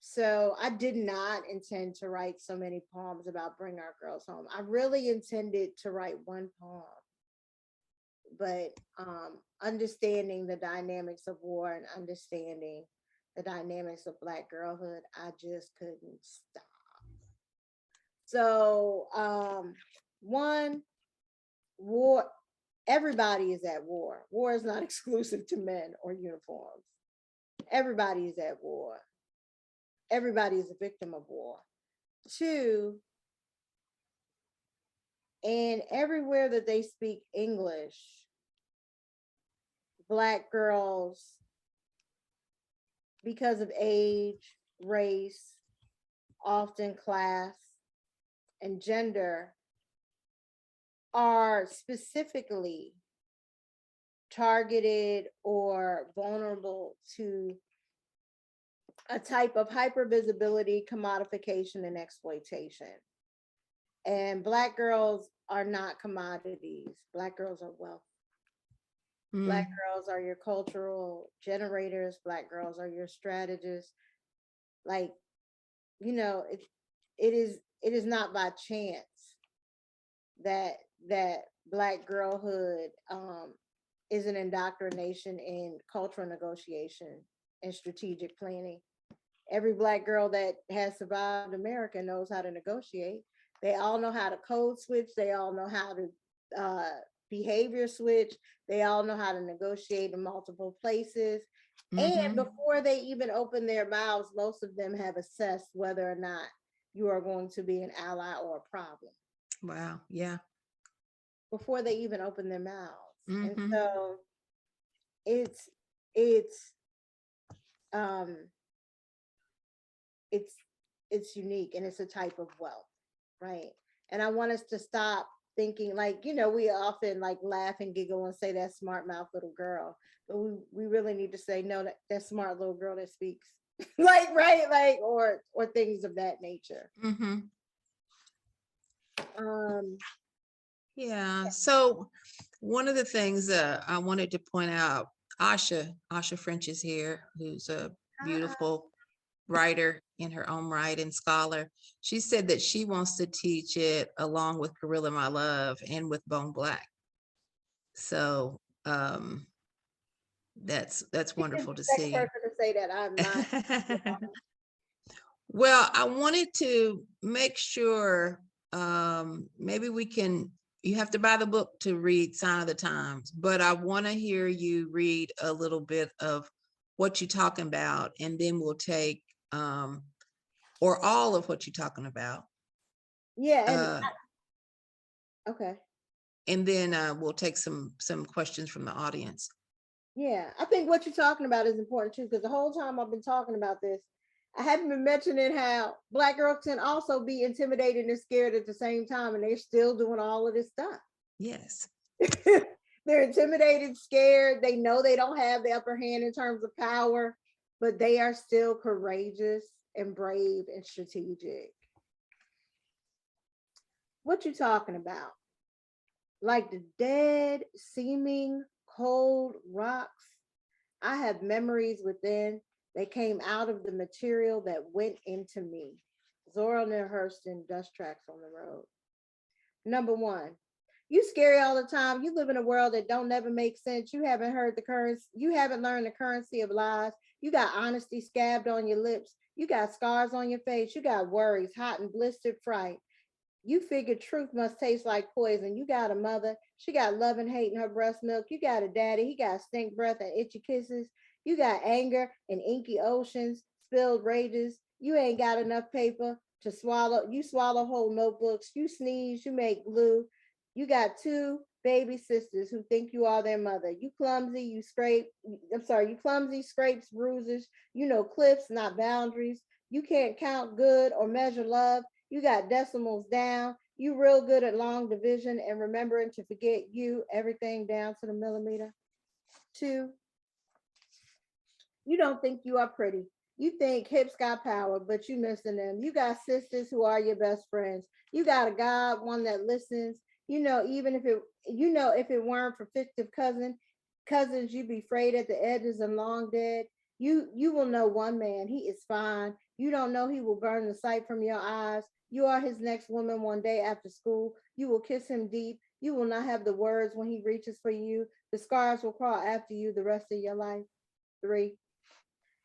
So I did not intend to write so many poems about Bring Our Girls Home. I really intended to write one poem, but understanding the dynamics of war and understanding the dynamics of Black girlhood, I just couldn't stop. So one, war, everybody is at war. War is not exclusive to men or uniforms. Everybody is at war. Everybody is a victim of war. Two, and everywhere that they speak English, Black girls, because of age, race, often class, and gender, are specifically targeted or vulnerable to a type of hypervisibility, commodification, and exploitation. And Black girls are not commodities. Black girls are wealth. Black girls are your cultural generators. Black girls are your strategists. Like, you know, it is not by chance that Black girlhood is an indoctrination in cultural negotiation and strategic planning. Every Black girl that has survived America knows how to negotiate. They all know how to code switch. They all know how to behavior switch. They all know how to negotiate in multiple places. And before they even open their mouths, most of them have assessed whether or not you are going to be an ally or a problem. Wow. Yeah. Before they even open their mouths. And Mm-hmm. so it's unique, and it's a type of wealth, right? And I want us to stop thinking, like, you know, we often like laugh and giggle and say that smart mouth little girl, but we really need to say, no, that smart little girl that speaks like, right, like, or things of that nature. Mm-hmm. Yeah. So one of the things I wanted to point out, Asha French is here, who's a beautiful writer in her own right and scholar. She said that she wants to teach it along with Gorilla My Love and with Bone Black. So that's wonderful to see. Person to say that. I'm not. Well, I wanted to make sure maybe we can, you have to buy the book to read Sign of the Times, but I want to hear you read a little bit of what you're talking about, and then we'll take or all of what you're talking about. Yeah. Okay. And then we'll take some questions from the audience. Yeah, I think what you're talking about is important too, because the whole time I've been talking about this, I haven't been mentioning how Black girls can also be intimidated and scared at the same time, and they're still doing all of this stuff. Yes. They're intimidated, scared. They know they don't have the upper hand in terms of power, but they are still courageous and brave and strategic. What you talking about? Like the dead, seeming cold rocks. I have memories within that came out of the material that went into me. Zora Neale Hurston, Dust Tracks on the Road. Number one, you scary all the time. You live in a world that don't never make sense. You haven't heard the currency. You haven't learned the currency of lies. You got honesty scabbed on your lips. You got scars on your face. You got worries, hot and blistered fright. You figured truth must taste like poison. You got a mother. She got love and hate in her breast milk. You got a daddy. He got stink breath and itchy kisses. You got anger and inky oceans, spilled rages. You ain't got enough paper to swallow. You swallow whole notebooks. You sneeze. You make glue. You got two baby sisters who think you are their mother. You clumsy. You clumsy, scrapes, bruises. You know cliffs, not boundaries. You can't count good or measure love. You got decimals down. You real good at long division and remembering to forget you, everything down to the millimeter. Two, you don't think you are pretty. You think hips got power, but you missing them. You got sisters who are your best friends. You got a God, one that listens. Even if it weren't for fictive cousins, you'd be frayed at the edges and long dead. You will know one man. He is fine. You don't know he will burn the sight from your eyes. You are his next woman one day after school. You will kiss him deep. You will not have the words when he reaches for you. The scars will crawl after you the rest of your life. 3,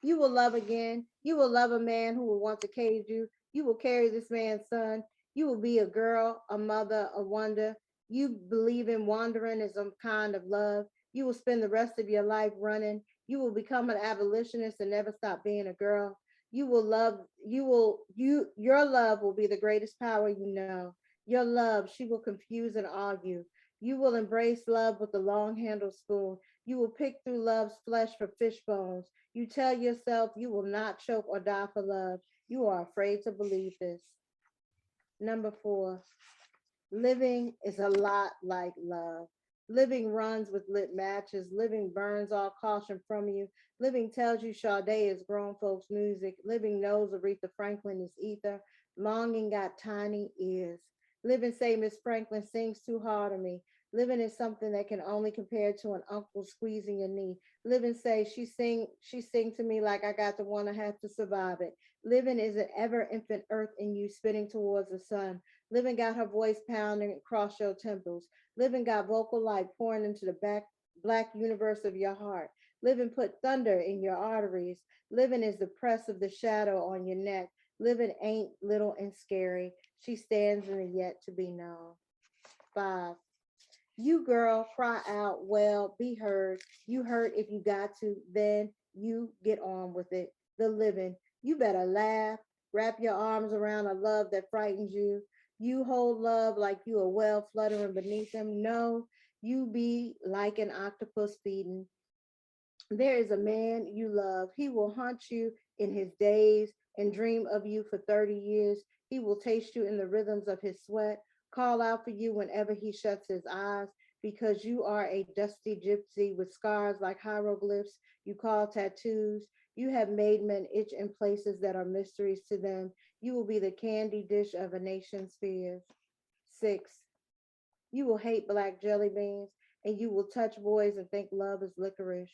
you will love again. You will love a man who will want to cage you. You will carry this man's son. You will be a girl, a mother, a wonder. You believe in wandering as a kind of love. You will spend the rest of your life running. You will become an abolitionist and never stop being a girl. Your love will be the greatest power you know. Your love, she will confuse and argue. You will embrace love with the long handled spoon. You will pick through love's flesh for fish bones. You tell yourself you will not choke or die for love. You are afraid to believe this. Number 4, living is a lot like love. Living runs with lit matches. Living burns all caution from you. Living tells you Sade is grown folks' music. Living knows Aretha Franklin is ether. Longing got tiny ears. Living say Miss Franklin sings too hard on me. Living is something that can only compare to an uncle squeezing your knee. Living say she sing to me like I got the one I have to survive it. Living is an ever infant earth in you spinning towards the sun. Living got her voice pounding across your temples. Living got vocal light pouring into the black universe of your heart. Living put thunder in your arteries. Living is the press of the shadow on your neck. Living ain't little and scary. She stands in the yet to be known. 5, you girl, cry out, well, be heard. You hurt if you got to, then you get on with it. The living, you better laugh, wrap your arms around a love that frightens you. You hold love like you a well fluttering beneath them. No, you be like an octopus feeding. There is a man you love. He will haunt you in his days and dream of you for 30 years. He will taste you in the rhythms of his sweat, call out for you whenever he shuts his eyes, because you are a dusty gypsy with scars like hieroglyphs you call tattoos. You have made men itch in places that are mysteries to them. You will be the candy dish of a nation's fears. 6, you will hate black jelly beans, and you will touch boys and think love is licorice.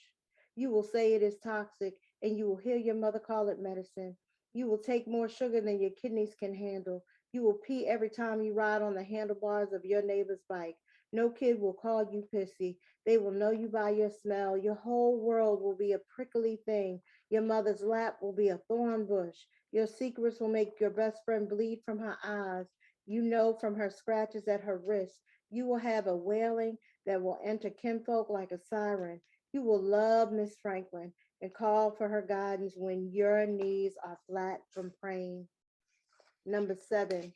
You will say it is toxic, and you will hear your mother call it medicine. You will take more sugar than your kidneys can handle. You will pee every time you ride on the handlebars of your neighbor's bike. No kid will call you pissy. They will know you by your smell. Your whole world will be a prickly thing. Your mother's lap will be a thorn bush. Your secrets will make your best friend bleed from her eyes. You know from her scratches at her wrist. You will have a wailing that will enter kinfolk like a siren. You will love Miss Franklin and call for her guidance when your knees are flat from praying. Number 7,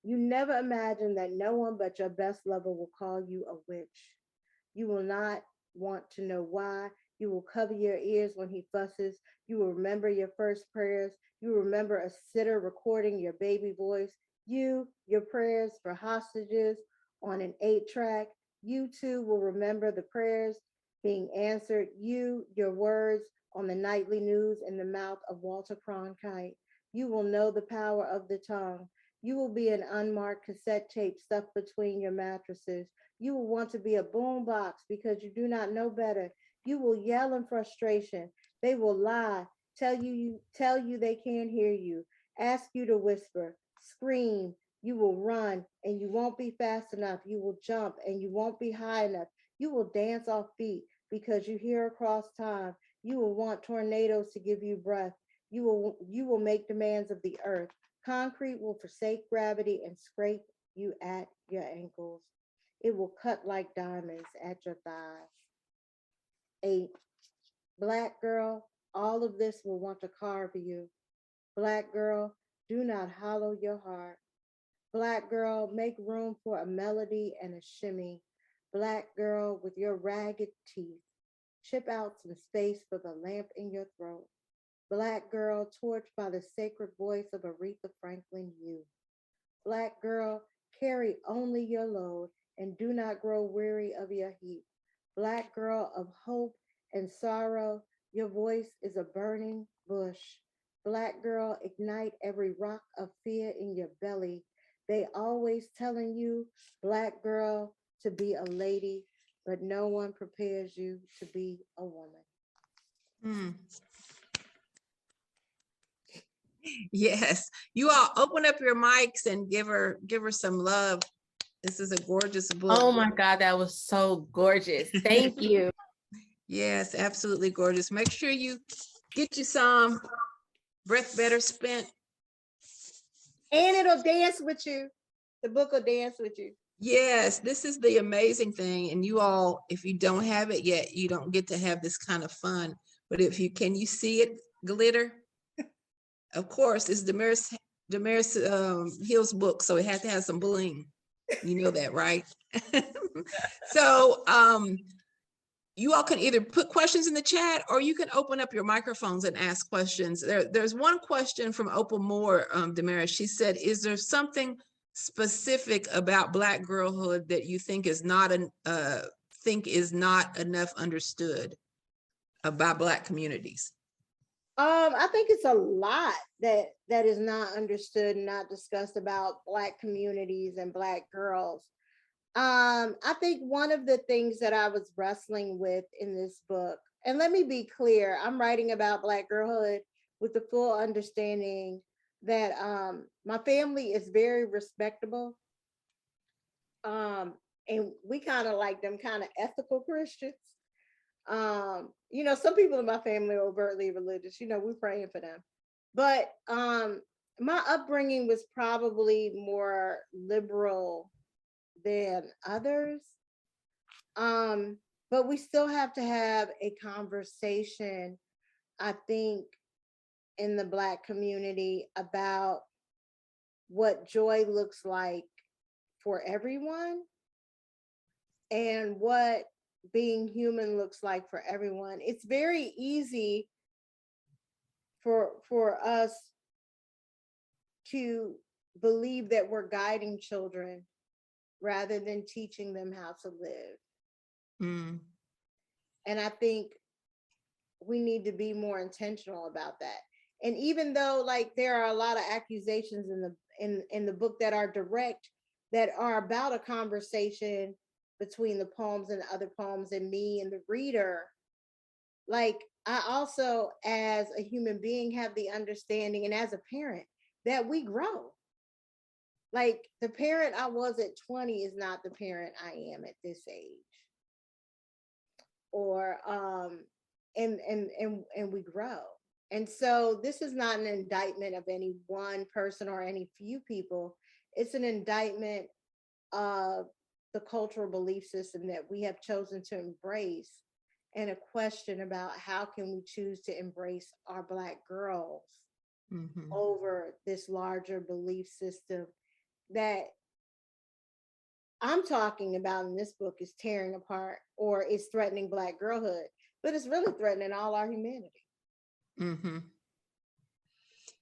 you never imagine that no one but your best lover will call you a witch. You will not want to know why. You will cover your ears when he fusses. You will remember your first prayers. You will remember a sitter recording your baby voice. Your prayers for hostages on an 8-track. You too will remember the prayers being answered. Your words on the nightly news in the mouth of Walter Cronkite. You will know the power of the tongue. You will be an unmarked cassette tape stuffed between your mattresses. You will want to be a boombox because you do not know better. You will yell in frustration. They will lie, tell you they can't hear you, ask you to whisper, scream. You will run and you won't be fast enough. You will jump and you won't be high enough. You will dance off beat because you hear across time. You will want tornadoes to give you breath. You will make demands of the earth. Concrete will forsake gravity and scrape you at your ankles. It will cut like diamonds at your thighs. 8, Black girl, all of this will want to carve you. Black girl, do not hollow your heart. Black girl, make room for a melody and a shimmy. Black girl, with your ragged teeth, chip out some space for the lamp in your throat. Black girl, torched by the sacred voice of Aretha Franklin, you. Black girl, carry only your load and do not grow weary of your heat. Black girl of hope and sorrow, your voice is a burning bush. Black girl, ignite every rock of fear in your belly. They always telling you, Black girl, to be a lady, but no one prepares you to be a woman. Mm. Yes, you all open up your mics and give her some love. This is a gorgeous book. Oh my God, that was so gorgeous. Thank you. Yes, absolutely gorgeous. Make sure you get you some breath better spent. And it'll dance with you. The book will dance with you. Yes, this is the amazing thing. And you all, if you don't have it yet, you don't get to have this kind of fun. But if you can, you see it glitter? Of course, it's DaMaris Hill's book, so it has to have some bling. You know that, right? So you all can either put questions in the chat or you can open up your microphones and ask questions. There's one question from Opal Moore, DaMaris. She said, is there something specific about Black girlhood that you think is not enough understood by Black communities? I think it's a lot that is not understood and not discussed about Black communities and Black girls. I think one of the things that I was wrestling with in this book, and let me be clear, I'm writing about Black girlhood with the full understanding that my family is very respectable. And we kind of like them kind of ethical Christians. Some people in my family are overtly religious, we're praying for them. But my upbringing was probably more liberal than others. But we still have to have a conversation, I think, in the Black community about what joy looks like for everyone and what being human looks like for everyone. It's very easy for us to believe that we're guiding children rather than teaching them how to live. Mm. And I think we need to be more intentional about that. And even though there are a lot of accusations in the book that are direct, that are about a conversation between the poems and the other poems and me and the reader, I also, as a human being, have the understanding, and as a parent, that we grow. The parent I was at 20 is not the parent I am at this age. Or and we grow. And so this is not an indictment of any one person or any few people. It's an indictment of the cultural belief system that we have chosen to embrace, and a question about how can we choose to embrace our Black girls over this larger belief system that I'm talking about in this book is tearing apart or is threatening Black girlhood. but it's really threatening all our humanity. Mm-hmm.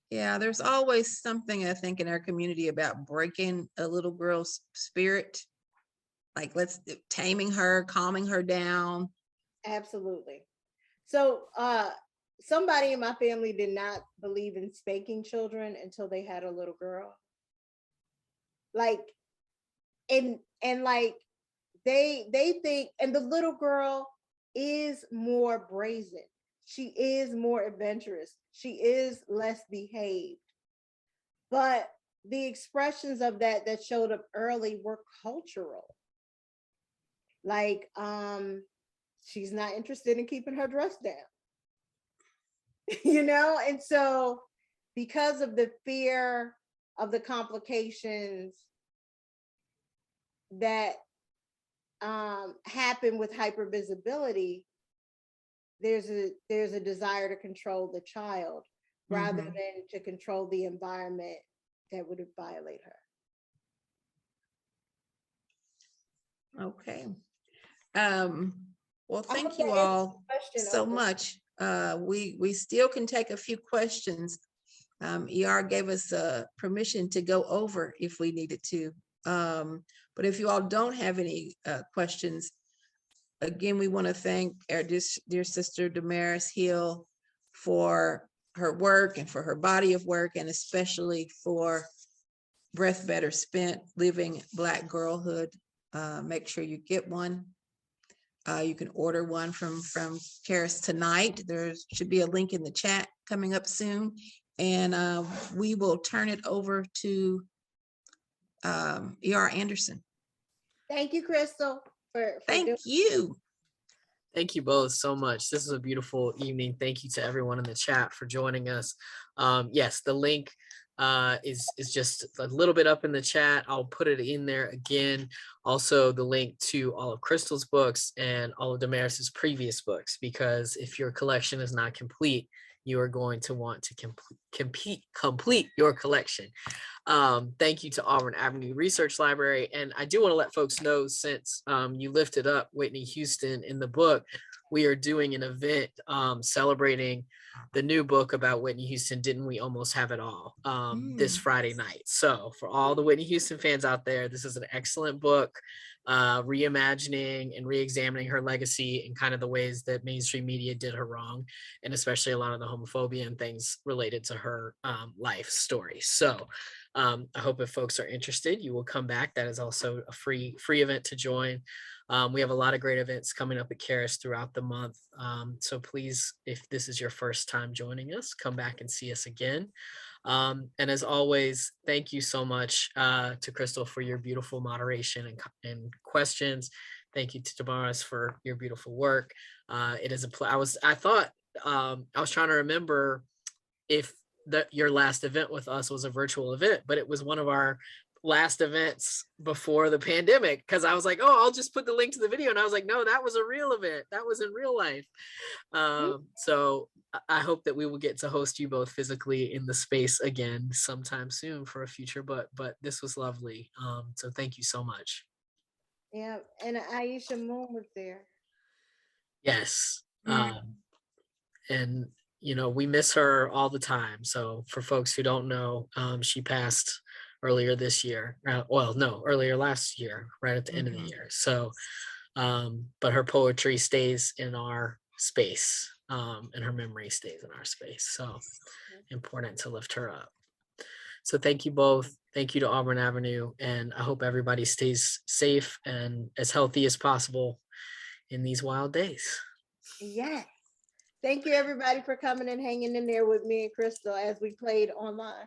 Yeah, there's always something, I think, in our community about breaking a little girl's spirit. Like, taming her, calming her down. Absolutely. So somebody in my family did not believe in spanking children until they had a little girl. Like, and like they think, and the little girl is more brazen. She is more adventurous. She is less behaved. But the expressions of that showed up early were cultural. Like, she's not interested in keeping her dress down. You know, and so because of the fear of the complications that happen with hypervisibility, there's a desire to control the child rather than to control the environment that would violate her. Okay. Well, thank you all so much. We still can take a few questions. ER gave us permission to go over if we needed to. But if you all don't have any questions, again, we want to thank our dear sister DaMaris Hill for her work and for her body of work, and especially for Breath Better Spent, Living Black Girlhood. Make sure you get one. You can order one from Charis tonight. There should be a link in the chat coming up soon. And we will turn it over to ER Anderson. Thank you, Crystal. Thank you. Thank you both so much. This is a beautiful evening. Thank you to everyone in the chat for joining us. Yes, the link is just a little bit up in the chat. I'll put it in there again. Also, the link to all of Crystal's books and all of DaMaris's previous books, because if your collection is not complete, you are going to want to complete your collection. Thank you to Auburn Avenue Research Library. And I do want to let folks know, since you lifted up Whitney Houston in the book, we are doing an event celebrating the new book about Whitney Houston, Didn't We Almost Have It All, this Friday night. So for all the Whitney Houston fans out there, this is an excellent book, reimagining and re-examining her legacy and kind of the ways that mainstream media did her wrong, and especially a lot of the homophobia and things related to her life story. So I hope if folks are interested, you will come back. That is also a free event to join. We have a lot of great events coming up at Charis throughout the month. So please, if this is your first time joining us, come back and see us again. And as always, thank you so much to Crystal for your beautiful moderation and questions. Thank you to DaMaris for your beautiful work. It is I was trying to remember if your last event with us was a virtual event, but it was one of our last events before the pandemic, because I was like, oh, I'll just put the link to the video, and I was like, no, that was a real event, that was in real life. So I hope that we will get to host you both physically in the space again sometime soon for a future, but this was lovely. So thank you so much. Yeah, and Aisha Moon was there. Yes. And you know, we miss her all the time. So for folks who don't know, she passed earlier this year. Earlier last year, right at the end of the year. So, but her poetry stays in our space, and her memory stays in our space. So important to lift her up. So thank you both. Thank you to Auburn Avenue. And I hope everybody stays safe and as healthy as possible in these wild days. Yes. Thank you, everybody, for coming and hanging in there with me and Crystal as we played online.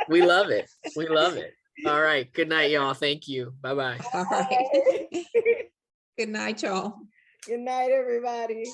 We love it. We love it. All right. Good night, y'all. Thank you. Bye-bye. All right. Good night, y'all. Good night, everybody.